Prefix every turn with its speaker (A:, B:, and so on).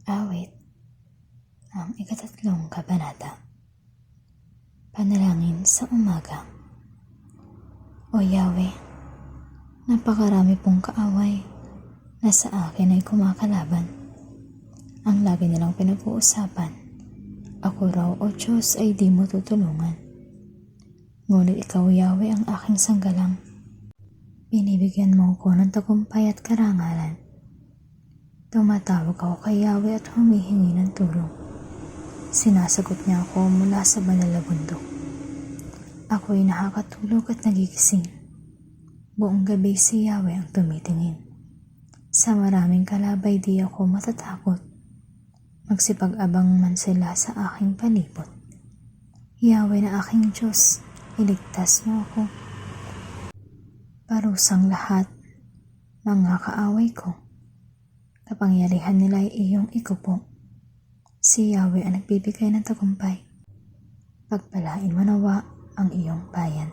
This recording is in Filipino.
A: Awit, ang ikatatlong kabanata. Panalangin sa umaga. O Yahweh, napakarami pong kaaway na sa akin ay kumakalaban. Ang lagi nilang pinag-uusapan, ako raw o Diyos ay di mo tutulungan. Ngunit ikaw, Yahweh, ang aking sanggalang. Binibigyan mo ko ng tagumpay at karangalan. Tumatawag ako kay Yahweh at humihingi ng tulong. Sinasagot niya ako mula sa banal na bundok. Ako'y nakakatulog at nagigising. Buong gabi si Yahweh ang tumitingin. Sa maraming kalabay di ako matatakot. Magsipag-abang man sila sa aking palibot. Yahweh na aking Diyos, iligtas mo ako. Parusang lahat, mga kaaway ko. Kapangyarihan nila ay iyong ikupo. Si Yahweh ang nagbibigay ng tagumpay. Pagpalain mo nawa ang iyong bayan.